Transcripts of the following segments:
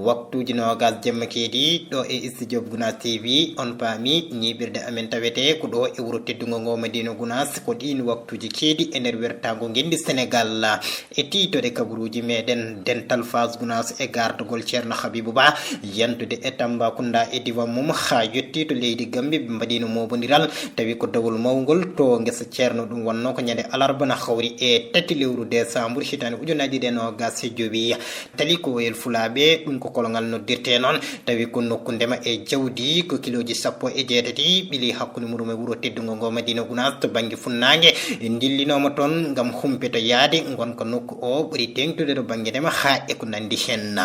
waktuji nogas jemma keedi ɗo e studio Gunas TV on paami ñiɓirde amen tawete ko ɗo e wuro teddugo ngo Madina Gunas ko ɗin waktuji keedi e nder wertago gendi Sénégal e titode kabaruji meɗen dental phase Gunas e gardugol ceerno Habibou Ba yantude e Tambacounda e diwan mum ha yetti to leydi Gambie ɓe mbaɗino mobodiral tawi ko dawol mawgol to guesa ceerno ɗum wonno ko ñande alarba na hawri e 3 lewru décembre hitande ujunaji ɗe nogas e jowi tali ko woyel fulaɓe ɗum ko kolongal noddirte noon tawi ko nokku ndema e jawdi ko kiloji 17 ɓili hakkude muɗum e wuro teddugo ngo Madina Gunas to banggue funnangue dillinoma toon gam humpito yaade gonka nokku o ɓuri tengtude to banggue ndema ha e ko nandi hen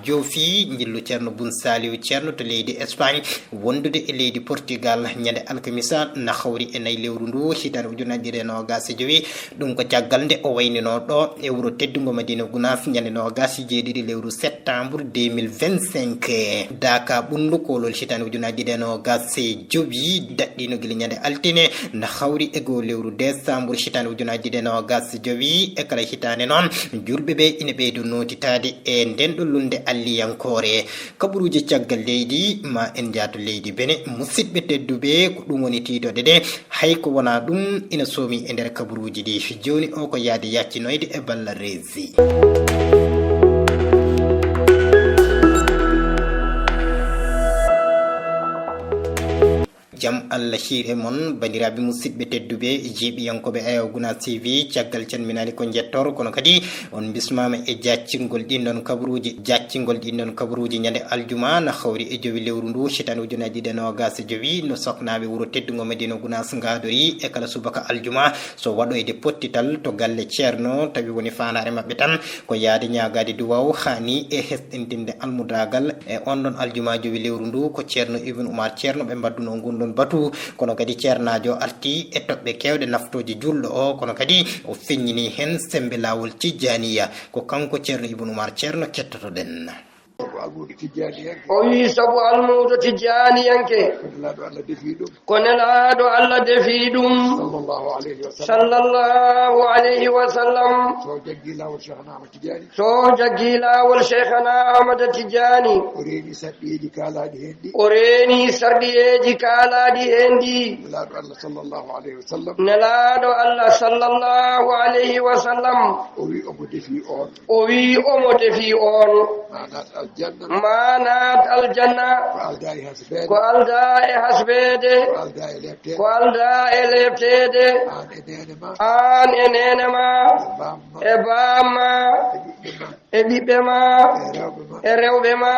joofi jillu ceerno Boun Saliou ceerno to leydi Espagne wondude e leydi Portugal ñande alkamisa na hawri e 4 lewru ndu hitande ujunaji ɗe nogas e jowi ɗum ko caggal nde o waynino ɗo e wuro teddugo Madina Gunas ñande nogas e jeeɗiɗi lewru septembre 2025 daka ɓundu kolol hitande ujunaji ɗe nogas e jowi daɗɗino guila ñande altine na hawri e go lewru décembre hitande ujunaji ɗe nogas e jowi e kala hitande noon julɓeɓe ina ɓeydo notitade e nden ɗo lunde alliyankore kaɓuruji caggal leydi ma en jaato leydi Benin musidɓe tedduɓe ko ɗum woni titode ɗe hay ko wona ɗum ina soomi e nder kaɓuruji ɗi joni o ko yaade yaccinoyde e balla resi jam Allah hiire mon bandiraɓe musidɓe tedduɓe jiiɓiyankoɓe Aya Gunas TV caggal calminali ko jettor kono kadi on bismama e jaccingol ɗinɗon kabaruji ñande aljuma na hawri e jowi lewru ndu hitande ujunaji ɗe nogas e jowi no soknaɓe wuro teddugo Madina Gunas gadori e kala subaka aljuma so waɗoyde pottital to galle ceerno tawi woni fandare mabɓe tan ko yaade ñagade duwaw hani e hesɗintinde almudagal e on ɗon aljuma jowi lewru ndu ko ceerno Ibn Oumar ceerno ɓe mbadduno gundon batu kono kadi ceernajo arti e toɓɓe kewɗe naftoji julɗo o kono kadi o feññini hen sembe lawol tijjaniya ko kanko ceerno Ibn Oumar ceerno kettotoɗen o wi sabu almudo tijjaniyanke ko nelaɗo Allah defi ɗum sallallahu alayhi wa sallam so jaggi lawol cheikhana Ahmad Tijjani o reeni sarɗiyeji kaalaɗi hendi nelaɗo Allah sallallahu alayhi wa sallam o wi omo defi on manat aljanna ko alda e hasbede ko alda e leftede an e nenema e bamma e ɓiɓɓe ma e rewɓe ma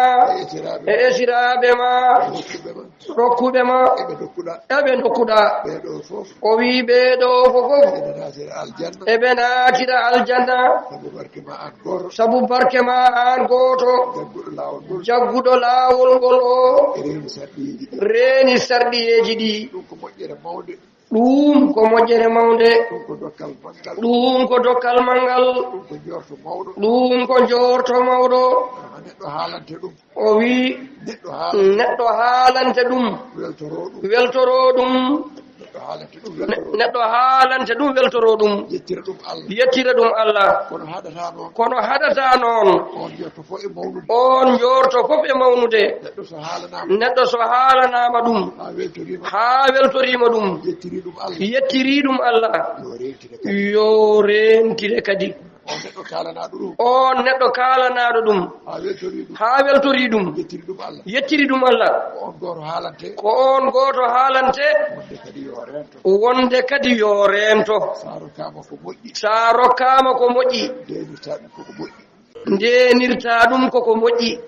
e esiraɓe ma rokkuɓe ma eɓe dokkuɗa o wi ɓeɗo fofof eɓe natira aljanna sabu barke ma an goto jagguɗo lawol ngol o reeni sarɗiyeji ɗi ɗum ko moƴƴere mawde ɗum ko dokkal mangal ɗum ko jorto mawɗo o wi neɗɗo haalante ɗum weltoro ɗum neɗɗo haalante ɗum weltoro ɗum yettira ɗum Allah kono haɗata noon on jorto fof e mawnude neɗɗo so haalanama ɗum ha weltorima ɗum yettiri ɗum Allah yo rentire kadi on neɗɗo kalanaɗo ɗum ha weltori ɗum yettiri ɗum Allah ko on goto haalante wonde kadi yo rento sa rokkama ko moƴƴi ndenirta ɗum koko moƴƴi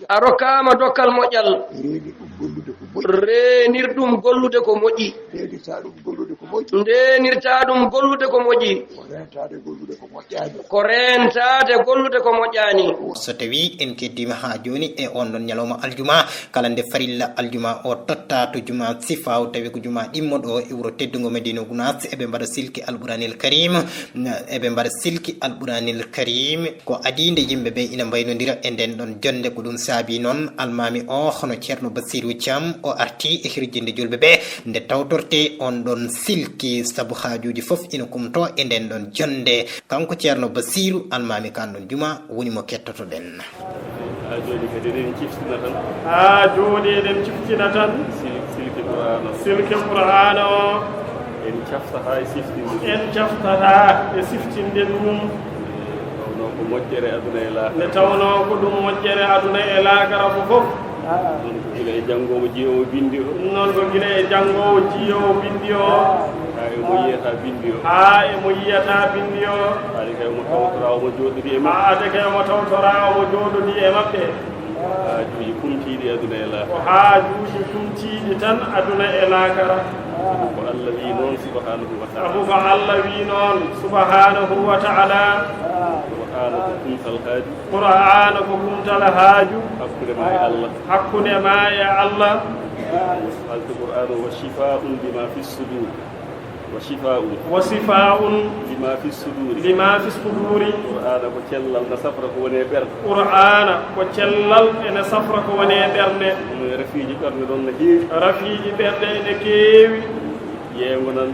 a rokkama dokkal moƴƴal renir ɗum gollude ko moƴƴi ndenirta ɗum gollude ko moƴƴi ko rentade gollude ko moƴƴani so tawi en keddima ha joni e on ɗon ñalawma aljuma kala nde farilla aljuma o totta to juma sifaw tawi ko juma ɗimmoɗo e wuro teddugo Madina Gunas eɓe mbaɗa silki alɓuranil karim eɓe mbaɗa silki alɓuranil karim ko adinde yimɓeɓe ina mbaynodira e nden nden ɗon jonde ko ɗum saabi noon almami o hono ceerno Bassirou Thiam o arti e hirjinde julɓe ɓe nde tawtorte on ɗon silki saabu haajuji foof ina kumto e nden ɗon jonde kanko ceerno Bassirou almami kan ɗon juma woni mo kettotoɗen ha joni kadi eɗen ciftina tan ha joni eɗen ciftina tan silke qur'ana o en caftata e siftinde en caftata e siftinde ɗum tawno ko moƴƴere aduna e laakara nde tawno ko ɗum moƴƴere aduna e laakara ko fof noon ko gila e janngowo jiyowo bindi o noon ko gila e janngowo jiyowo bindi o ha emo yiyata bindi o ha emo yiyata bindi o haade kay omo tawtora omo jooɗodi e maɓɓe haade kay omo tawtora omo jooɗodi e maɓɓe haajuji kumtiɗi aduna e laakara ko haajuji kumtiɗi tan aduna e laakara ko Allah wi noon subhanahu wa taala sabu ko Allah wi noon subhanahu wa taala qur'ana ko kumtal haaju qur'ana ko kumtal haaju hakkude ma e Allah hakkude ma e Allah halde qur'ana wa shifaa'un lima fi sudur wa shifaa'un lima fi suduri qur'ana ko cellal na safra ko woni e ɓerde qur'ana ko cellal ene safra ko woni e ɓerde rafiiji ɓerde ɗon no heewi rafiiji ɓerde ene keewi yeengo nan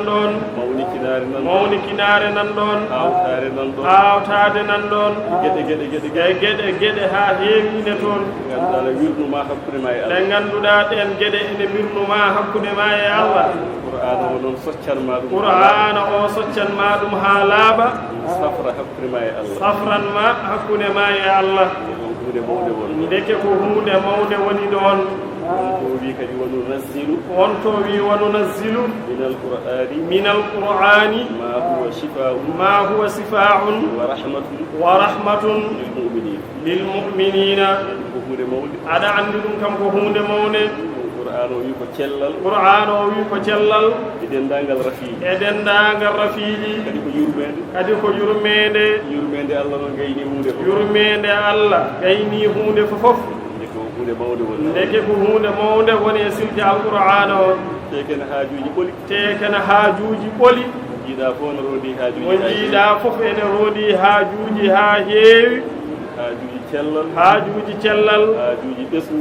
ɗon mawnikinaare nan ɗon awtaade nan ɗon geɗe haa heewine toon ganduɗa ne wirnuma hakkude ma e Allah ɗe ngannduɗaa ɗen geɗe ene wirnuma hakkude ma e Allah qur'ana o noon soccanma ɗum qur'ana o soccanma ɗum haa laaɓa safra hakkude ma e Allah safranma hakkude ma e Allah hunde mawde won ndeke ko hunde mawde woni ɗon wonto wi kadi wonto wi wanunazzilu min alqur'ani ma huwa shifaa'un wa rahmatun lilmu'minina aɗa andi ɗum kam ko hunde mawde qur'an o wi ko cellal e dendagal rafiiji kadi ko yurmede Allah no yurmede Allah gayni hunde fof ndeke ko hunde mawde woni e silki alqur'ana o tekene haajuji ɓoli jiiɗa fof no roodi haajuji mo jiiɗa fof ene roodi haajuji haa heewi haajuji cellal haajuji ɓesgu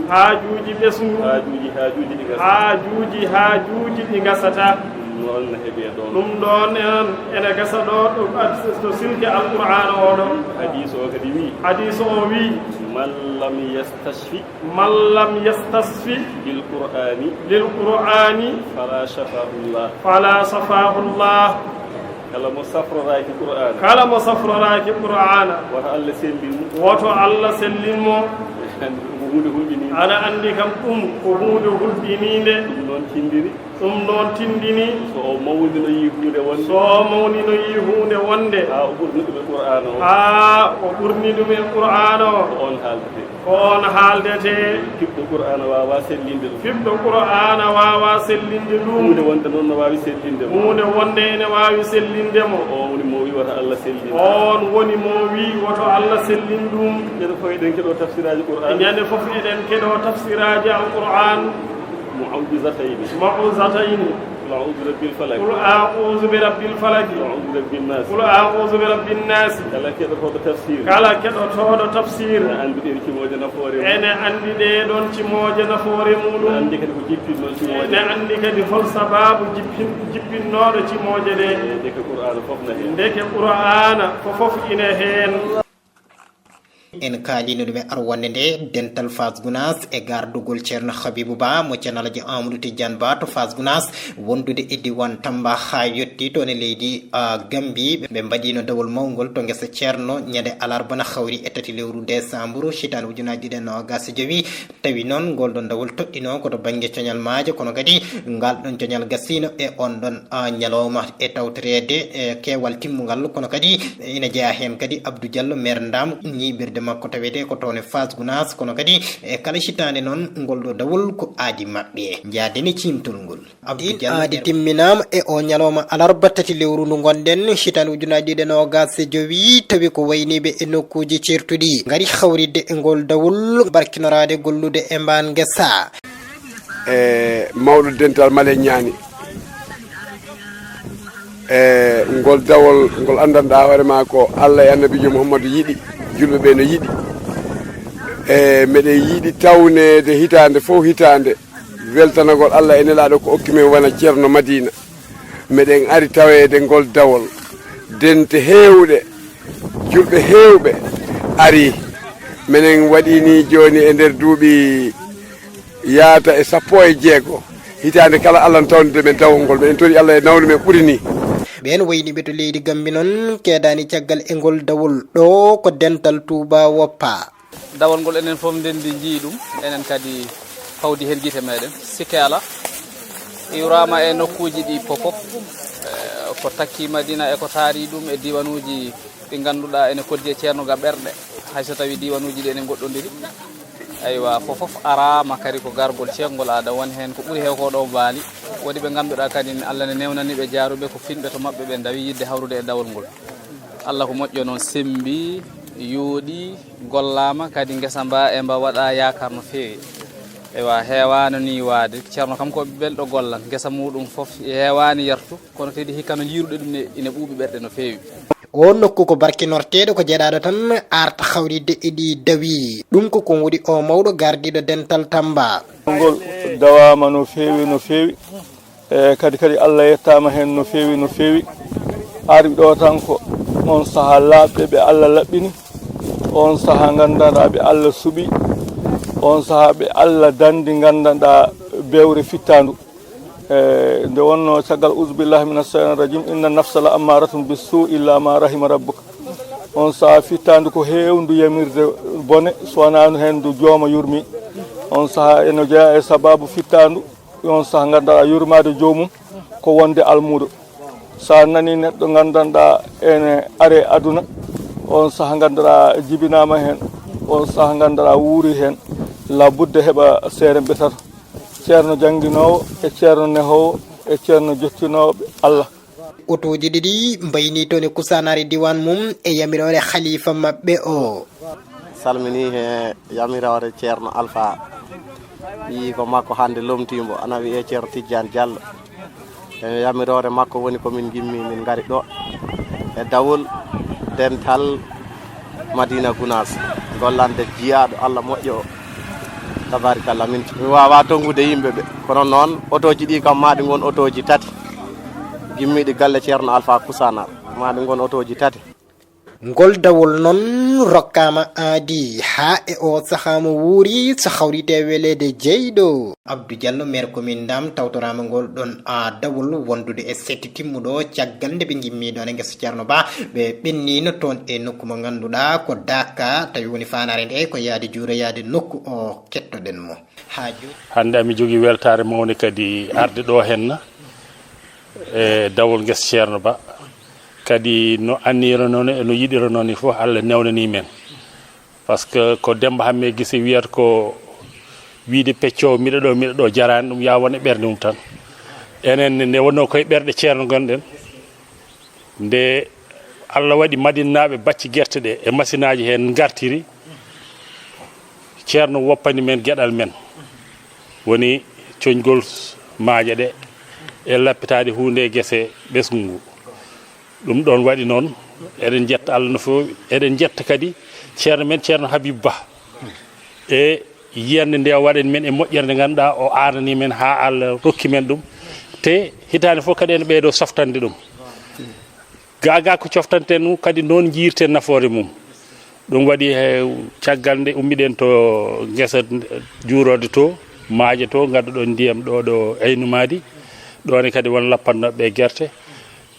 haajuji ɗi gasata ɗum ɗon ene gasa ɗo to silki alqur'ana oɗo hadis o wi man lam yastasfi lilqur'ani fala safahu llah kala mo safroraki qur'ana woto Allah sellinmo aɗa andi kam ɗum ko hunde hulɓininde ɗum noon tindini so o mawninoyi hunde wonde ha o ɓurni ɗum e qur'ana o o ɓurni ɗum e qur'ana o ko on haaldete fiɓɗo qur'ana wawa sellinde ɗum hunde wonde noon no wawi sellinde hunde wonde ene wawi sellindemo on woni mo wi woto Allah sellin on woni mo wi woto Allah sellin ɗum ñande fof eɗen keɗo tafsiraji qur'an ñande fof eɗen keɗo tafsiraji alqur'an mu'awwizatayni قل أعوذ برب الفلق قل أعوذ برب الفلق أعوذ برب الناس قل أعوذ برب الناس kala keɗotoɗo tafsir tafsir ene andi ɗen cimoje nafoore ene andi ɗe ɗon cimoje nafoore muɗum andi kadi ko jippinnoon cimoje ene andi kadi hol sababu jippinnoɗo cimoje ɗe ndeke qur'ana fof ine heen en kaalino ɗum e arwonde nde dental Fas Gounass e gardugol ceerno Habibou Ba mo ceerno Alaji Amadou Tidiane Ba to Fas Gounass wondude e diwan Tamba ha yetti toon e leydi Gambie ɓe mbaɗino dawol mawgol to guesa ceerno ñande alarba na hawri e 3 lewru décembre hitande ujunaji ɗiɗi e nogas e joyi tawi noon ngol ɗon dawol toɗɗino koto banggue coñal maaje kono kadi ngal ɗon coñal gasino e on ɗon ñalawma e tawtorede e keewal timmugal kono kadi ina jeeya hen kadi Abdou Diallo maire Ndam ñiɓirde makko tawete ko toon e Fas Gounass kono kadi e kala hitande noon ngol ɗo dawol ko aadi mabɓe jaadeni cimtol ngol aadi timminama e o ñalawma alarba 3 lewru ndu gonɗen hitande ujunaji ɗiɗi e nogas e joyi tawi ko wayniɓe e nokkuji certuɗi gari hawridde e ngol dawol barkinorade gollude e mban guesa e mawɗo dental Male Ñaani e ngol dawol ngol andanɗa hoorema ko Allah e annabijo Mouhammadou yiiɗi julɓeɓe no yiiɗi e meɗen yiiɗi tawnede hitande fof hitande weltanagol Allah e nelaɗo ko okki men wona ceerno Madina meɗen ari tawede ngol dawol dente heewɗe julɓe heewɓe ari minen waɗini joni e nder duuɓi yaata e 16 hitande kala Allah tawnide men dawol ngol men tori Allah e nawni men ɓuri ni ɓen wayni ɓe to leydi Gambi noon keedani caggal e ngol dawol ɗo ko dental Touba woppa dawol ngol enen fof ndendi jii ɗum enen kadi fawdi hen guite meɗen sikke ala iwrama e nokkuji ɗi fofof ko takki Madina e ko taari ɗum e diwanuji ɗi ganduɗa ene koddi e ceerno ga ɓerɗe hayso tawi diwanuji ɗi ene goɗɗodiri aywa fofof arama kadi ko gargol ceerngol aada woni hen ko ɓuuri hew ko ɗo baali woɗi ɓe ganduɗa kadi Allah ne newnaniɓe jaaruɓe ko finɓe to mabɓe ɓe dawi yidde hawrude e dawol ngol Allah ko moƴƴo noon sembi yooɗi gollama kadi guesa mba e mba waɗa yakar no fewi ewa heewano ni waade ceerno kam ko belɗo gollal guesa muɗum foof heewani yartu kono kadi hikka no jiiruɗe ɗum ine ɓuuɓi ɓerɗe no fewi o nokku ko barkinorteɗo ko jeeɗaɗo tan arta hawride e ɗi dawi ɗum ko kon woɗi o mawɗo gardiɗo dental Tamba ngol dawama no fewi e kadi Allah yettama hen no fewi ari ɗo tan ko on saaha laaɓɓe ɓe Allah laɓɓini on saaha gandanɗa ɓe Allah suuɓi on saaha ɓe Allah dandi gandanɗa bewre fittandu nde wonno caggal usubillahi minas shaytanir rajim inna nafsa la ammaratun bisu illa ma rahima rabbuka on saaha fittandu ko hewndu yamirde bone sowonano hen du jooma yurmi on saaha ene jeeya e sababu fittandu on saaha gandanɗa yurmade joomum ko wonde almudo sa nani neɗɗo gandanɗa ene are aduna on saaha gandanɗa jibinama hen on saaha gandanɗa wuuri hen labudde heɓa seere betata ceerno jangguinowo e ceerno nehowo e ceerno jottinoɓe Allah otoji ɗiɗi mbayni toon e kusanari diwan mum e yamirore khalifa mabɓe o salmini he yamirore ceerno Alpha yi ko makko hande lomtimbo ana wiye ceerno Tidiane Diallo e yamirore makko woni komin gimmi min gari ɗo e dawol dental Madina Gounass gollande jiyaɗo Allah moƴƴo o tabarikallah min wawa tongude yimɓeɓe kono noon otoji ɗi kam maɗi gon otoji tati gimmiɗi galle ceerno Alpha Kusanar maɗi gon otoji tati ngol dawol noon rokkama aadi ha e o saaha mo wuuri so hawrite welede jeyɗo Abdou Diallo maire commune Ndam tawtorama ngol ɗon a dawol wondude e setti timmuɗo caggal nde ɓe gimmi ɗon e guesa ceerno Ba ɓe ɓennino toon e nokku mo ganduɗa ko Daka tawi woni fanare nde ko yaade juura yaade nokku o kettoɗen mo hande ami jogui weltare mawde kadi arde ɗo henna e dawol guesa ceerno Ba kadi no annira noon e no yiɗira noon fof Allah newnani men par ce que ko Demba Hamme Guissé wiyata ko wiide peccowo miɗa ɗo jarani ɗum ya won e ɓerde mum tan enen nde wonno koye ɓerɗe ceerno gonɗen nde Allah waɗi madinaɓe bacci guerte ɗe e machine aji hen gartiri ceerno woppani men gueɗal men woni coñgol maaje ɗe e lappitade hunde e guese ɓesgu ngu ɗum ɗon waɗi noon eɗen jetta Allah no fewi eɗen jetta kadi ceerno men ceerno Habibou Ba e yiyande nde waɗen men e moƴƴere nde ganduɗa o arani men ha Allah rokki men ɗum te hitande fof kadi ene ɓeydo softande ɗum gaga ko coftante ɗum kadi noon jiirten nafoore mum ɗum waɗi he caggal nde ummiɗen to guesa juurode to maaje to gadduɗo ndiyam ɗo Aynumadi ɗone kadi won lappannoɓe guerte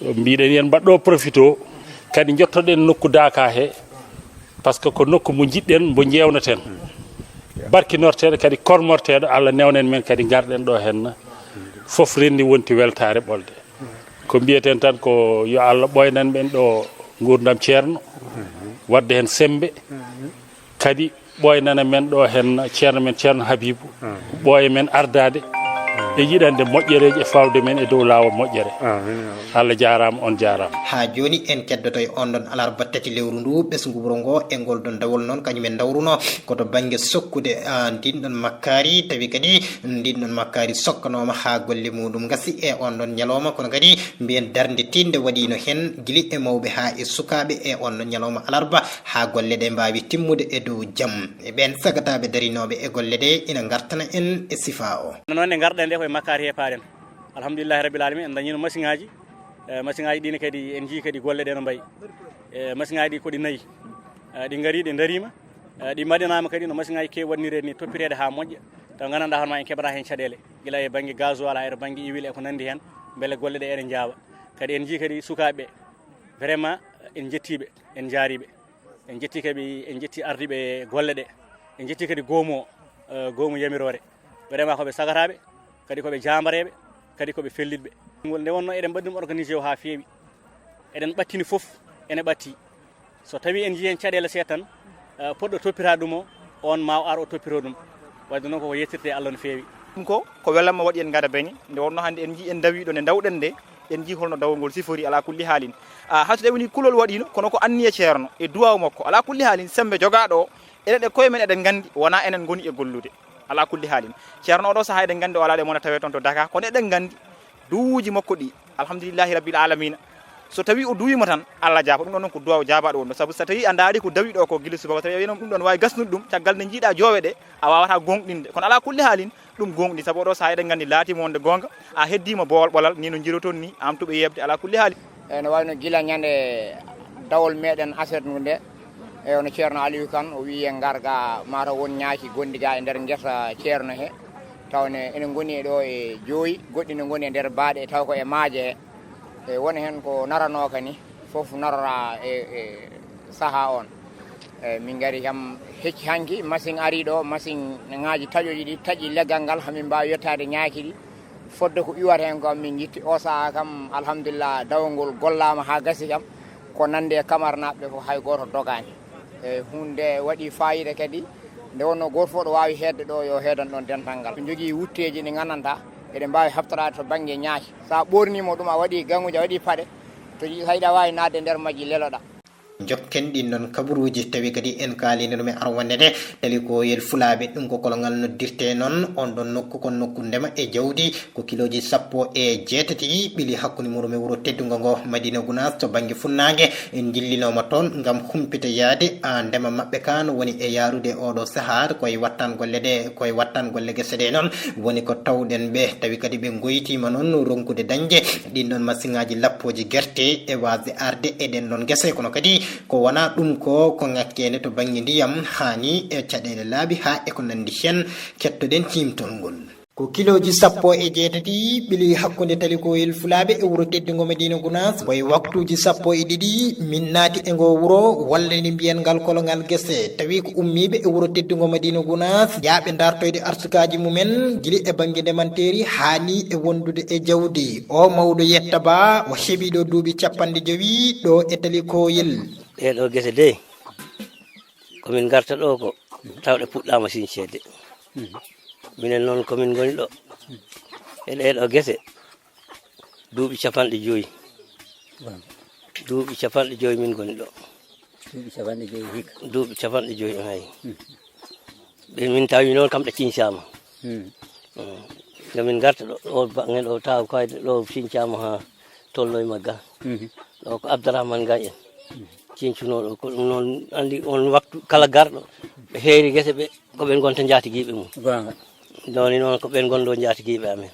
mbiɗen yen mbaɗɗo profite o kadi jottoɗen nokku Daka he par ce que ko nokku mo jiɗɗen mo jewnaten barkinorteɗo kadi kormorteɗo Allah newnen men kadi garɗen ɗo henna foof renndi wonti weltare ɓolde ko mbiyeten tan ko yo Allah ɓoynan men ɗo gurdam ceerno wadde hen sembe kadi ɓoynana men ɗo henna ceerno men ceerno Habibou ɓooya men ardade e yiɗande moƴƴereji e fawde men e dow lawol moƴƴere Allah jarama on jarama ha joni en keddoto e on ɗon alarba tati lewru ndu ɓesgu wuro ngo e ngol ɗon dawol noon kañumen dawruno koto banggue sokkude ndin ɗon makkari tawi kadi ndin ɗon makkari sokkanoma ha golle muɗum gasi e on ɗon ñalawma kono kadi mbiyen darde tinde waɗino hen guili e mawɓe ha e sukaɓe e on ɗon ñalawma alarba ha golle ɗe mbawi timmude e dow jaam e ɓen sagataɓe darinoɓe e golle ɗe ina gartana en e sifa o noon e garɗen nde koye makkari he paren alhamdulillahi rabbil alamin en dañino machine ngaji machine ngaji ɗine kadi en jii kadi golle ɗe no mbayi machine ngaji ɗi koɗi nayyi ɗi gari ɗe darima ɗi mbaɗinama kadi no machine ngaji kewi waɗnirede ni toppirede ha moƴƴa taw gandanɗa hono ma en keɓata hen caɗele guila e banggue gasoil ha e banggue huile e ko nandi hen beele golle ɗe eɗe jawa kadi en jii kadi sukaɓeɓe vraiment en jettiɓe en jaariɓe en jetti kadi en jetti ardiɓe golle ɗe en jetti kadi goomu yamirore vraiment koɓe sagataɓe kadi koɓe jambareɓe kadi koɓe fellitɓe nde wonno eɗen mbaɗi ɗum organisé o ha feewi eɗen ɓattini foof ene ɓatti so tawi en jii hen caɗele seeɗa tan poɗɗo toppita ɗum o on ma ar o toppito ɗum wadde noon koko yettirte Allah no feewi ɗum ko welamma waɗi en gada beñe nde wonno hannde en jii en dawiɗo nde dawɗen nde en jii holno dawol ngol sifori ala kulli haalin hayso ɗewni kulol waɗino kono ko anniye ceerno e duwaw makko ala kulli haalin sembe jogaɗo o eɗen e koye men eɗen gandi wona enen goni e gollude ala kulli haalin ceerno oɗo saaha eɗen gandi o ala ɗe mona tawe toon to Dakar kono eɗen gandi duuji makko ɗi alhamdulillahi rabbil alamina so tawi o duwima tan Allah jaaba ɗum ɗon noon ko duwaw jaabaɗo wonno saabu so tawi a daari ko dawiɗo ko guila subaka tawi wiyno ɗum ɗon wawi gasnude ɗum caggal nde jiiɗa joowe ɗe a wawata gonɗinde kono ala kulli haalin ɗum gonɗi saabu oɗo saaha eɗen gandi laatimo wonde gonga a heddima bowol ɓolal ni no jiroton ni amtuɓe yebde ala kulli haali no wayno guila ñande dawol meɗen aset ndu nde e ono ceerno Aliou Kane o wi en garga mataw won ñaaki gonɗi ga e nder guesa ceerno he tawne ene goni ɗo e jooyi goɗɗi ne goni e nder baaɗe taw ko e maaje he e woni hen ko naranoka ni foof narora e saaha on min gari kam hecci hanki machine ari ɗo machine ngaji taƴoji ɗi taƴi leggal ngal hamin mbawi yettade ñaaki ɗi fodde ko iwata hen kam min jitti o saaha kam alhamdulillah dawol gollama ha gasi kam ko nande e camarnaɓe ko hay goto dogani e hunde waɗi fayida kadi nde wonno goto fof ɗo wawi hedde ɗo yo heedan ɗon dental ngal jogui wutteji ɗi gandanta eɗen mbawi haftorade to banggue ñaaki sa ɓornimo ɗum a waɗi ganguji a waɗi paɗe to hayɗa wawi nadde nder majji leloɗa jokken ɗin noon kabaruji tawi kadi en kalino ɗum e arwande nde tali ko yel fulaɓe ɗum ko kolongal noddirte noon on ɗon nokku kon nokku ndema e jawdi ko kiloji 17 ɓiili hakkude muɗum e wuuro teddugo ngo Madina Gounass to banggue funnangue en jillinoma toon gam humpita yaade ndema mabɓe kan woni e yarude oɗo sahar koye wattan golle ɗe koye wattan golle guese ɗe noon woni ko tawɗen ɓe tawi kadi ɓe goyitima noon ronkude dañde ɗin ɗon machine ngaji lappoji guerte e wasde arde e ɗen ɗon guese kono kadi ko wona ɗum ko ngakkene to banggue ndiyam hani e caɗele laabi ha e ko nandi hen kettoɗen timtol ngol ko kiloji 17 ɓiili hakkude talikoyel fulaɓe e wuuro teddugo Madina Gounass koye waktuji 12 min naati e ngo wuuro walla ni mbiyen ngal kolongal guese tawi ko ummiɓe e wuuro teddugo Madina Gounass yaaɓe dartoyde arsukaji mumen guili e banggue ndemanteri hani e wondude e jawdi o mawɗo yetta ba o heeɓiɗo duuɓi 50 ɗo e talikoyel ɗeɗo guese de komin garta ɗo ko tawɗe puɗɗama sincede minen noon komin goni ɗo e ɗeɗo guese duuɓi 50 duuɓi 50 min goni ɗo duuɓi 50 hay ɓe min tawi noon kam ɗe cincama nde min garta ɗo ɗo bangen ɗo taw kayde ɗo cincama ha tolno e magga ɗo ko Abdourahmane Gaye en cincunoɗo ko ɗum noon andi on waktu kala garɗo ɓe heeri guese ɓe ko ɓen gonta jaatiguiɓe mum doni noon ko ɓen gonɗo jaatiguiɓe amen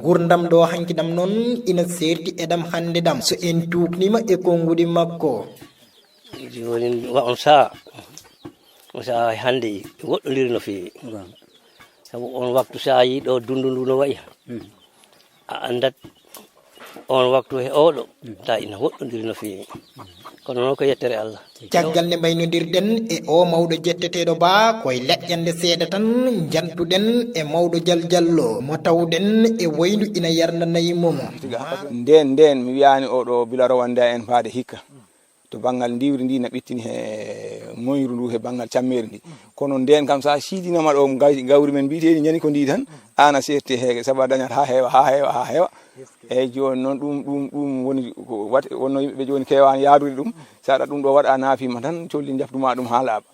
gurdam ɗo hanki ɗam noon ina serti e ɗam hande ɗam so en tuknima e konngudi makko joni wa on saa hande woɗɗodiri no fewi saabu on waktu sa yi ɗo dundu ndu no wayi a andat on waktu he oɗo ta ina woɗɗodiri no fewi kono noon ko yettere Allah caggal nde mbaynodirɗen e o mawɗo jetteteɗo ba koye leƴƴande seeɗa tan jantuɗen e mawɗo jaljallo mo tawɗen e waylu ina yarnanayi mum nden mi wiyani oɗo bila rowande en faade hikka to banggal ndiwri ndi na ɓittini he moyru ndu he banggal cammere ndi kono nden kam sa siidinama ɗo gawri men mbiteɗi ñani ko ndi tan an a serti heege sabu a dañat ha heewa eyyi joni noon ɗum woni wonno yimɓeɓe joni kewani yaadude ɗum saɗa ɗum ɗo waɗa naafima tan colli jaftuma ɗum ha laaɓa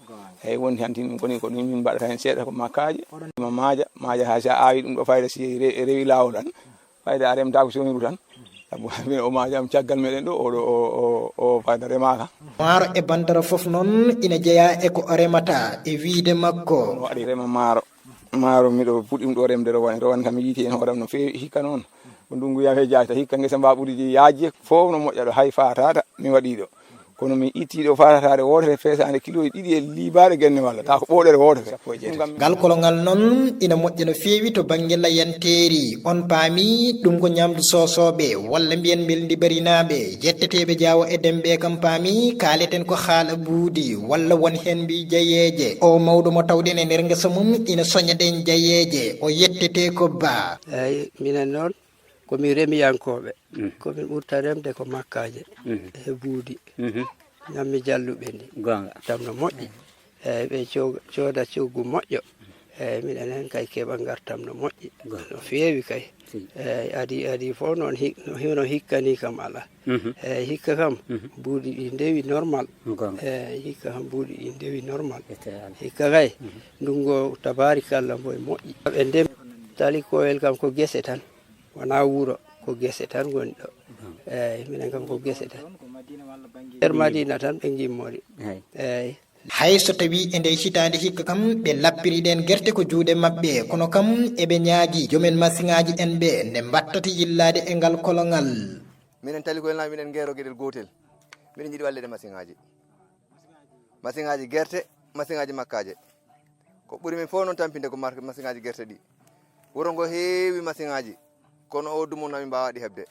eyyi woni hanti ɗum koni ko ɗum min mbaɗata hen seeɗa ko makkaji ma maaja ha sa awi ɗum ɗo fayda si rewi lawol tan fayda a remta ko soñru tan sabu min o majam caggal meɗen ɗo oɗo o fayda remaka maaro e bandara foof noon ina jeeya e ko remata e wiide makko no waɗi rema maaro miɗo puɗɗim ɗo remde rowane kam mi yiiti hen hooram no fewi hikka noon ko ndungu yam he jaata hikka ngesa mba ɓuuri yaajje fof no moƴƴa ɗo hay fatata mi waɗi ɗo kono mi itti ɗo fatatade wotere fesade kiloji ɗiɗi e libaɗe genne walla ta ko ɓoɗere wotere ngal kolongal noon ina moƴƴa no fewi to banggue layanteri on paami ɗum ko ñamdu sosoɓe walla mbiyen beldi barinaɓe jetteteɓe Diawo e Dembe kam paami kaleten ko haala buudi walla won hen mbi jayeje o mawɗo mo tawɗen e nder guesa mum ina soña ɗen jayeje o yettete ko ba eyyi minen noon komi remiyankoɓe komin ɓurta remde ko makkaje e buudi ñammi jalluɓe ndi tam no moƴƴi eyyi ɓe cooda coggu moƴƴo eyyi miɗen hen kay keeɓa gartam no moƴƴi no feewi kay eyyi adi fof noon no hikkani kam ala eyyi hikka kam buuɗi ɗi ndewi normal eyyi hikka kam buuɗi ɗi ndewi normal hikka kay ndungo tabarikallah mboye moƴƴi ɓe ndem talikoyel kam ko guese tan wona wuro ko guese tan woni ɗo eyyi minen kam ko guese tan nder Madina tan ɓe gimmori eyyi hay so tawi e nde hitande hikka kam ɓe lappiri ɗen guerte ko juuɗe mabɓe kono kam eɓe ñaagui jomen masiŋaji en ɓe nde mbattata yillade e ngal kolongal minen talikoyel na minen guero gueɗel gotel miɗen jiiɗi walleɗe masiŋaji guerte masiŋaji makkaje ko ɓuuri min fof noon tampinde ko masiŋaji guerte ɗi wuro ngo heewi masiŋaji kono o dumum nami mbawa ɗi hebde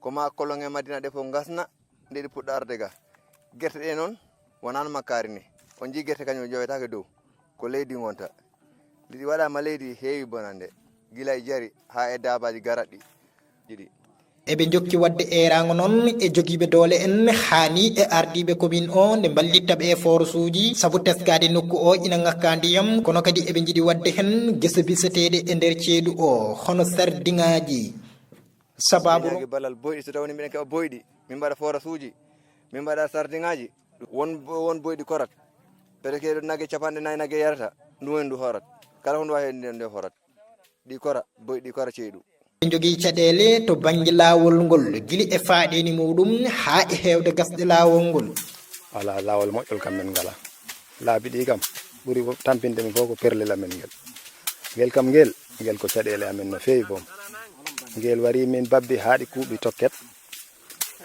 koma kolon e Madina ɗe fof gasna nde ɗi puɗɗo arde ga guerte ɗe noon wonano makkari ni on jii guerte kañum jowetake dow ko leydi gonta ɗiɗi waɗama leydi heewi bonande gila e jari ha e dabaji garatɗi ɗiɗi eɓe jokki wadde erago noon e joguiɓe doole en hani e ardiɓe commune o nde ballittaɓe e force uji saabu teskade nokku o ina ngakka ndiyam kono kadi eɓe jiiɗi wadde hen guese biseteɗe e nder ceeɗu o hono sardiŋaji sababu ballal boyɗi so tawni mbiɗen keɓa boyɗi min mbaɗa force uji min mbaɗa sardiŋaji won boyɗi korat peut être que nagge 4 nagge yarata ndumen ndu horat kala ko ndu wawi hen nde horat ɗi kora boyɗi kora ceeɗu jogui caɗele to banggue lawol ngol guili e faaɗeni muɗum ha e hewde gasɗe lawol ngol wala lawol moƴƴol kam men ngala laabi ɗi kam ɓuuri tampinde min fof ko perlel amen ngel kam ngel ko caɗele amen no fewi boom ngel wari min babbi haaɗi kuuɓi tokket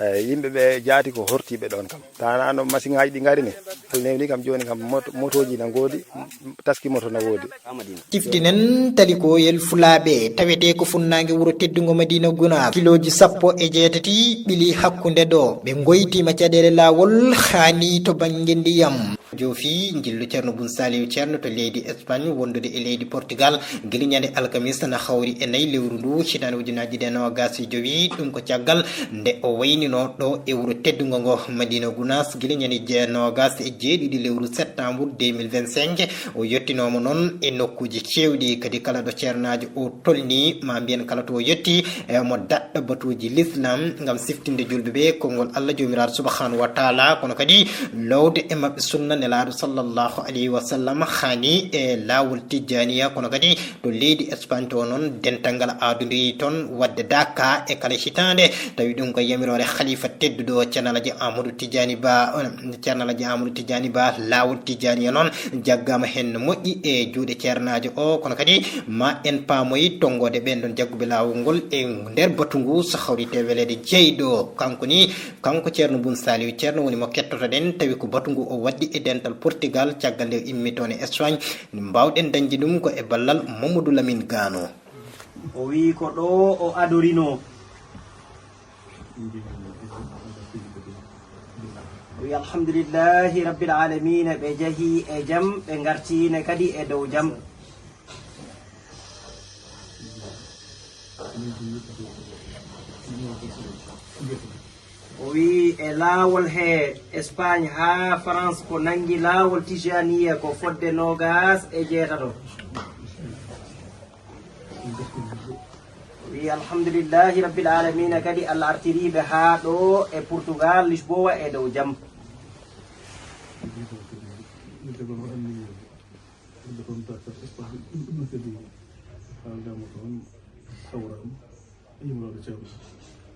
yimɓeɓe jaati ko hortiɓe ɗon kam tanano machine ngaji ɗi ngari ni alnewni kam joni kam motoji na goodi taski moto na woodi tiftinen talikoyel fulaɓe tawete ko funnague wuuro teddugo Madina Gounass kiloji 17 ɓiili hakkude ɗo ɓe goytima caɗele lawol hani to banggue ndiyam joofi jillu ceerno Boun Saliou ceerno to leydi Espagne wondude e leydi Portugal guila ñande alkamisa na hawri e 4 lewru ndu hitande ujunaji ɗe 25 ɗum ko caggal nde o waynino ɗo e wuuro teddugo ngo Madina Gounass guila ñande 27 lewru septembre 2025 o yettinoma noon e nokkuji kewɗi kadi kala ɗo ceernajo o tolni ma mbiyen kala to yetti mo daɗɗa batuji l'islam gam siftinde julɓeɓe kongol Allah jomiraɗo subhanahu wa taala kono kadi lowde e mabɓe sunna nelaɗo sallllahu alayhi wa sallam hani e lawol tijjaniya kono kadi to leydi Espagne to noon dental ngal adudi toon wadde daka e kala hitande tawi ɗum ko yamirore khalifa tedduɗo ceernalaji Amadou Tidiani Ba ceernalaji Amadou Tidiani Ba lawol tijjaniya noon jaggama hen moƴƴi e juuɗe ceernajo o kono kadi ma en pamoyi tongode ɓen ɗon jagguɓe lawol ngol e nder batu ngu so hawrite welede jeyɗo kanko ceerno Boun Saliou ceerno woni mo kettoto ɗen tawi ko batu ngu o waddi e dental Portugal caggal nde immitone Espagne mbawɗen dañde ɗum ko e ballal Mamadou Lamine Gano o wi ko ɗo o adorino wi alhamdulillahi rabbil alamin ɓe jahi e jaam ɓe gartine kadi e dow jaam o wi e laawol he Espagne ha France ko nangi laawol tijaniya ko fodde nogas e jeetato wi alhamdulillahi rabbil alamina kadi Allah artiriɓe ha ɗo e Portugal Lisboa e dow jam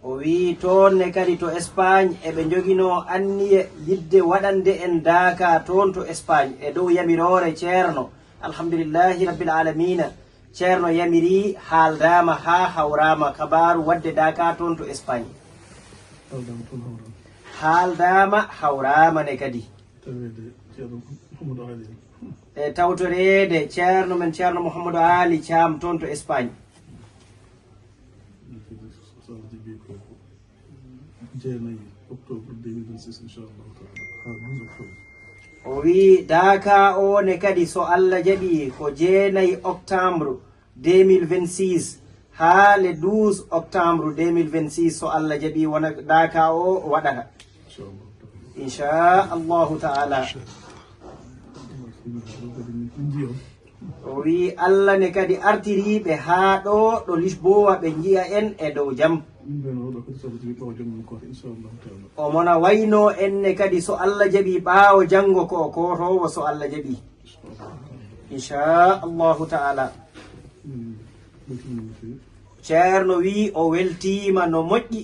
o wi toon ne kadi to Espagne eɓe jogino anniye yidde waɗande en daaka toon to Espagne e dow yamirore ceerno alhamdulillahi rabbil alamina ceerno yamiri haaldama ha hawrama kabaru wadde daaka toon to Espagne haaldama hawrama ne kadi e tawtorede ceerno men ceerno Mouhamadou Ali Thiam toon to Espagne o wi daaka o ne kadi so Allah jaɓi ko 9 octobre 2026 ha le 12 octobre 2026 so Allah jaɓi wona daaka o waɗata inchallahu taala o wi Allah ne kadi artiriɓe ha ɗo ɗo Lisboa ɓe jiya en e dow jam o mona wayno enne kadi so Allah jaɓi ɓaawo janngo ko kotowo so Allah jaɓi inchallahu taala ceerno wi o weltima no moƴƴi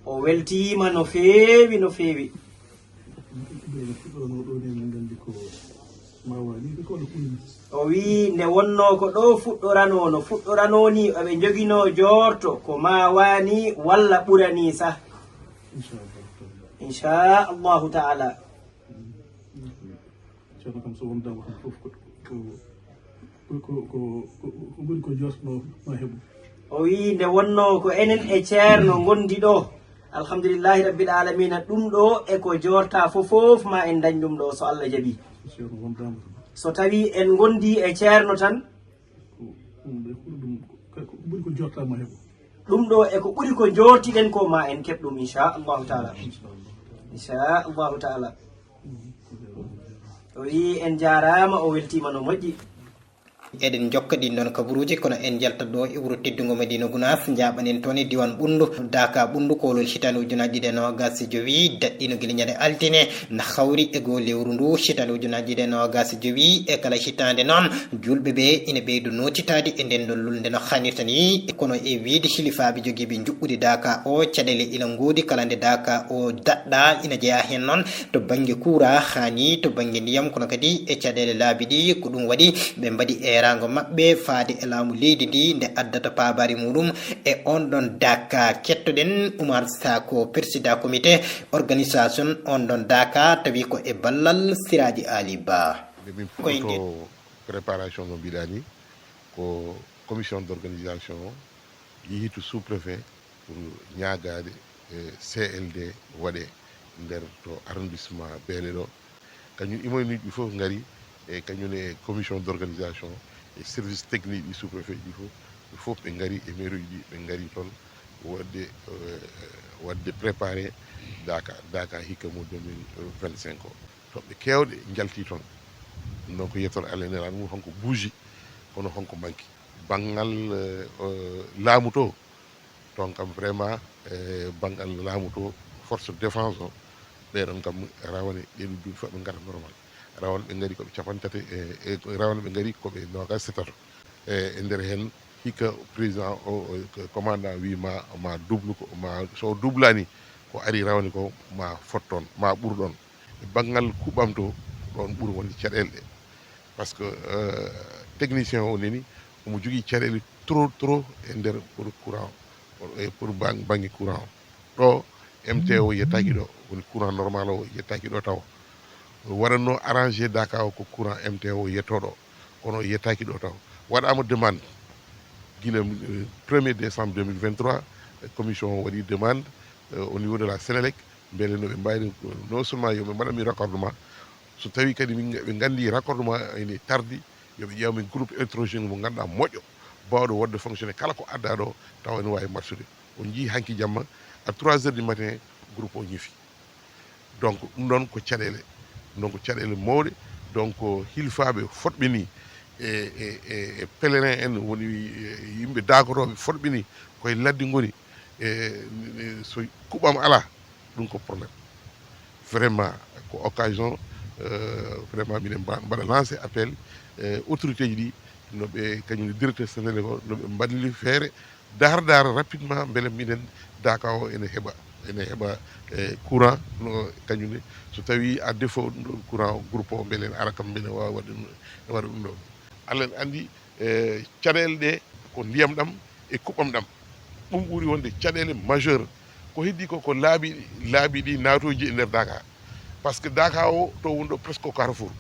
o weltima no feewi no feewi o wi nde wonno ko ɗo fuɗɗorano no fuɗɗorano ni oɓe jogino jorto ko ma wani walla ɓurani sa inchallahu taala o wi nde wonno ko enen e ceerno gondi ɗo alhamdulillahi rabbil alamina ɗum ɗo e ko jorta fofof ma en dañ ɗum ɗo so Allah jaɓi so tawi en gondi e ceerno tan ɗum ɗo e ko ɓuri ko jortiɗen ko ma en keɓ ɗum inchallahu taala inchallahu taala o wi en jarama o weltima no moƴƴi eɗen jokka ɗin ɗon kabaruji kono en jaltat ɗo e wuuro teddugo Madina Gounass jaɓanen toon e diwan ɓundu daka ɓundu kolol hitande ujunaji ɗiɗi e nogas e joyi daɗɗino guila ñande altine na hawri e go lewru ndu hitande ujunaji ɗiɗi e nogas e joyi e kala hitande noon julɓe ɓe ina ɓeydo notitade e nden ɗon lulde no hannirta ni kono e wiide hilifaɓe joguiɓe juɓɓude daka o caɗele ina goodi kala nde daka o daɗɗa ina jeeya hen noon to banggue coura hani to banggue ndiyam kono kadi e caɗele laabi ɗi ko ɗum waɗi ɓe mbaɗi rango mabɓe faade e laamu leydi ndi nde addata pabari muɗum e on ɗon daka kettoɗen Oumar Sako président comité organisation on ɗon daka tawi ko e ballal Siraji Ali Ba min fuɗɗoto préparation no mbiɗa ni ko commission d' organisation yeehi to sous préfet pour ñagade CLD waɗe nder to arrondissement Beele ɗo kañum imoyniɗi fof gaari e kañum e commission d' organisation e service technique ɗi sous préfet ɗi fof ɓe gaari e mairie ji ɓe gaari toon wadde préparé daka hikka mo 2025 o toɓɓe kewɗe jalti toon donc yettore Allah nelaɗo mum honko bougi kono honko manki banggal laamu to toon kam vraiment banggal laamu to force de défense o ɓeɗon kam rawane ɗeɗo duuɓi fof ɓe ngara normal rawane ɓe gari koɓe capantati e rawane ɓe gari koɓe nogas setato e nder hen hikka président o commandant wi ma double ko ma so doublani ko ari rawane ko ma fotton ma ɓurɗon e banggal kuɓam to ɗon ɓuuri wonde caɗele ɗe par ce que technicien o neni omo jogui caɗele trop e nder pour courant e pour banggue courant o ɗo MT o yettaki ɗo woni courant normal o yettaki ɗo taw waɗanno arrangé daka o ko courant MT o yettoɗo kono yettaki ɗo taw waɗama demande guila 1er décembre 2023 commission o waɗi demande au niveau de la Sénélec beele no ɓe mbayri non seulement yoɓe mbaɗanmi raccordement so tawi kadi ɓe gandi raccordement ene tardi yoɓe ƴewmin groupe électrogène mo ganduɗa moƴƴo bawɗo wadde fonctionné kala ko adda ɗo taw ene wawi marchude on jii hanki jamma à 3 heures du matin groupe o ñifi donc ɗum ɗon ko caɗele donc caɗele mawɗe donc hilfaɓe fotɓe ni e pèlerin en woni yimɓe dakotoɓe fotɓe ni koye ladde goni so kuɓam ala ɗum ko probléme vraiment ko occasion vraiment minen mbaɗa lancé appel autorité ji ɗi noɓe kañum directeur sanele ko noɓe mballi feere dara rapidement beele minen Daka o ene heɓa courant no kañumne so tawi à défaut ɗum courant groupe o beele en ara kam mbene wawa waɗa ɗum ɗo Allah en andi caɗele ɗe ko ndiyam ɗam e kuɓɓam ɗam ɗum ɓuuri wonde caɗele majeur ko heddi ko laabi ɗi natoji e nder Daka par ce que Daka o to wonɗo presque ko Carrefour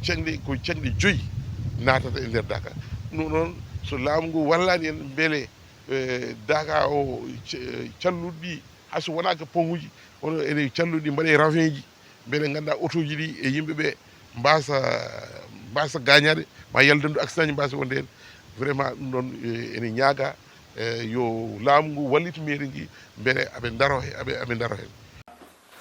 ceŋɗe 5 natata e nder Daka ɗum noon so laamu ngu wallani en beele Daka o calluɗi hayso wona ko ponguji wono ene calluɗi mbaɗe ravin ji beele ganduɗa auto ji ɗi e yimɓeɓe mbasa gañade ma yaldandu accident ji mbasa wonde hen vraiment ɗum ɗon ene ñaaga yo laamu ngu wallita mairie ngi beele aɓe daro hen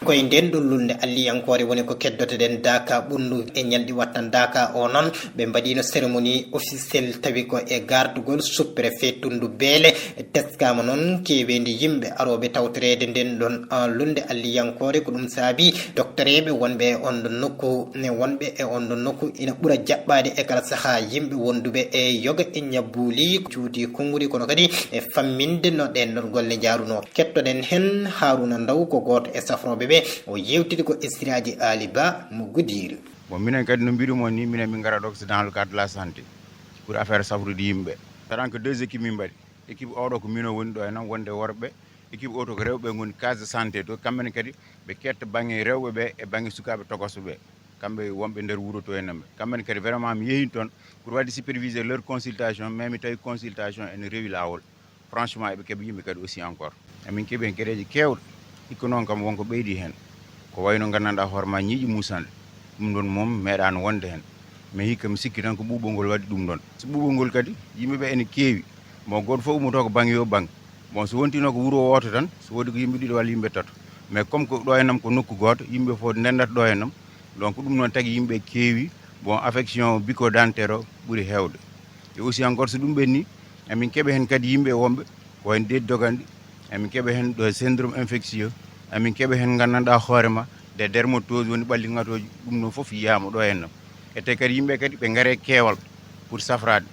koye nden ɗum lulnde alliyankore woni ko keddotoɗen Daka ɓundu e ñalɗi wattan Daka o noon ɓe mbaɗino cérémonie officiel tawi ko e gardugol sous-préfet Tundu Beele teskama noon kewendi yimɓe aroɓe tawtorede nden ɗon lunde alliyankore ko ɗum saabi doctoreɓe wonɓe e on ɗon nokku wonɓe e on ɗon nokku ina ɓuura jaɓɓade e kala saaha yimɓe wonduɓe e yoga e ñabbuli cuuti konngudi kono kadi e famminde no ɗen ɗon golle jaaruno kettoɗen hen Haruna Ndaw ko goto e safroɓe o yewtidi ko Esiraji Ali Ba mo Goudiri. Bon minen kadi no mbiɗumo ni minen min gara ɗo dans le cadre de la santé pour affaire safrude yimɓe tant que 2 équipes min mbaɗi équipe oɗo ko mino woni ɗo e noon wonde worɓe équipe oto ko rewɓe goni case de santé to kamɓene kadi ɓe ketta banggue rewɓe ɓe e banggue sukaɓe togoso ɓe kamɓe wonɓe nder wuuro to enne kamɓene kadi vraiment mi yeehi toon pour wadde superviser leur consultation mais mi tawi consultation ene rewi lawol franchement eɓe keeɓa yimɓe kadi aussi encore emin keeɓi hen gueɗeji kewɗe hikka noon kam wonko ɓeydi hen ko wayno gandanɗa hoorema ñiiƴi musanɗe ɗum ɗon moom meeɗano wonde hen mais hikka mi sikki tan ko ɓuuɓol ngol waɗi ɗum ɗon so ɓuuɓol ngol kadi yimɓeɓe ene keewi bon goto fof ummoto ko banggue yo banggue bon so wontino ko wuuro woto tan so woodi ko yimɓe ɗiɗo walla yimɓe tato mais comme ko ɗo henam ko nokku goto yimɓe fof ndendata ɗo henam donc ɗum noon tagui yimɓe keewi bon affection bucco dentaire o ɓuuri hewde e aussi encore so ɗum ɓenni emin keeɓa hen kadi yimɓe wonɓe ko hen deddi doganɗi emin keeɓa hen ɗo syndrome infectieux emin keeɓa hen gandanɗa hoorema des dermatose woni ɓalli ngatoji ɗum ɗon foof yiyama ɗo hennam e te kadi yimɓe kadi ɓe gaare keewal pour safrade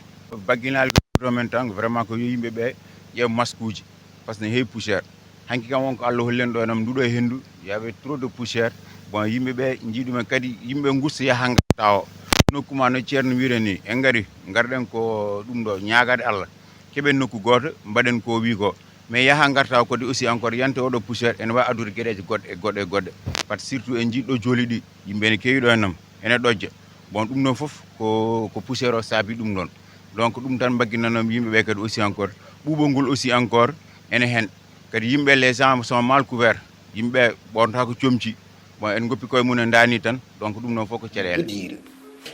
bagguinali ɗo men tan vraiment ko yo yimɓeɓe ƴeew masque uji par ce que ne heewi poussiére hanki kam wonko Allah holli en ɗo enam nduɗo e hendu yaɓe trop de poussiére bon yimɓeɓe jiiɗumen kadi yimɓe gusta yaaha garta o nokkuma no ceerno wiire ni en gaari garɗen ko ɗum ɗo ñagade Allah keeɓen nokku goto mbaɗen ko wi ko mais yaha garta kodi aussi encore yante oɗo poussiére ene wawi addude gueɗeje goɗɗe par ce surtout en jiiɗɗo jooli ɗi yimɓe ne keewi ɗo hennam ene ɗojja bon ɗum ɗon foof ko poussiére o saabi ɗum ɗon donc ɗum tan bagguinanam yimɓeɓe kadi aussi encore ɓuuɓol ngol aussi encore ene hen kadi yimɓe les gens sont mal couverts yimɓe ɓornata ko comci bon en goppi koye mumen dani tan donc ɗum ɗon fof ko caɗele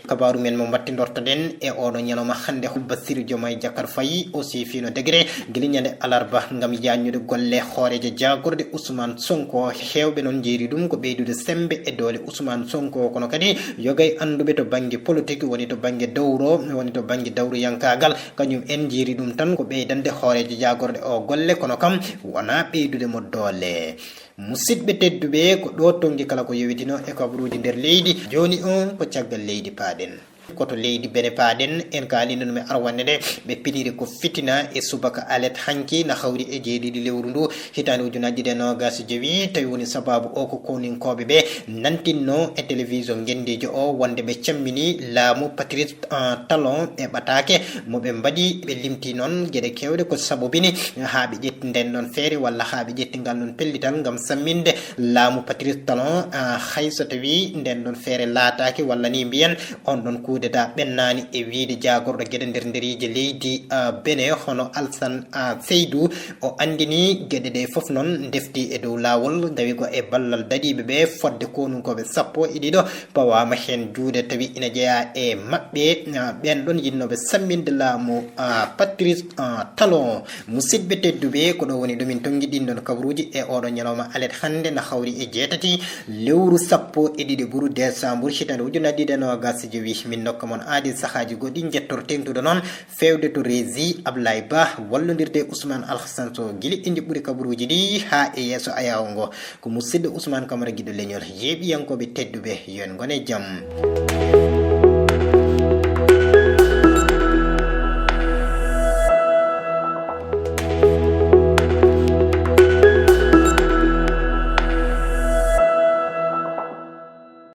kabaru men mo battidortoɗen e oɗo ñalawma hande Bassirou Diomaye Diakhar Faye aussi fino degré guila ñande alarba gam yañude golle hoorejo jagorde Ousmane Sonko hewɓe noon jeeri ɗum ko ɓeydude sembe e doole Ousmane Sonko kono kadi yogay anduɓe to banggue politique woni to banggue dawro woni to banggue dawroyankagal kañum en jeeri ɗum tan ko ɓeydande hoorejo jagorde o golle kono kam wona ɓeydude mo doole musidɓe tedduɓe ko ɗo tongi kala ko yewitino e kabaruji nder leydi joni on ko caggal leydi paaɗen koto leydi bene paaɗen en kalino ɗum e arwanne nde ɓe piliri ko fitina e subaka alet hanki na hawri e jeeɗiɗi lewru ndu hitande ujunaji ɗe nogas jowi tawi woni sababu o ko koninkoɓe ɓe nantinno e télévision gendijo o wonde ɓe cammini laamu Patrice Talon e ɓatake moɓe mbaɗi ɓe limti noon gueɗe kewɗe ko sabobini ha ɓe ƴetti nden ɗon feere walla ha ɓe ƴetti ngal ɗon pellital gam samminde laamu Patrice Talon hayso tawi nden ɗon feere laataki walla ni mbiyen on ɗon kuuri kudeta ɓennani e wiide jagorɗo gueɗe nder nderiji leydi bene hono Alsan Seydou o andini gueɗe ɗe foof noon defti e dow lawol dawi ko e ballal daɗiɓe ɓe fodde konunkoɓe 11 pawama hen juude tawi ina jeeya e mabɓe ɓen ɗon yinnoɓe samminde laamu Patrice Talon musidɓe tedduɓe ko ɗo woni ɗumin tonguiɗin kabaruji e oɗo ñalawma alet hande na hawri e jeetati lewru 12 ɓuru décembre hitande ujunnaje 2025 min nokka mon aadi sahaji goɗɗi jettor tengtude noon fewde to rési Ablaye Ba wallodirde Ousmane Alhassan Sow guili indi ɓuuri kabaruji ɗi ha e yesso ayawo ngo ko musidɗo Ousmane Camara guiɗo leñol yeeɓiyankoɓe tedduɓe yon gone jaam.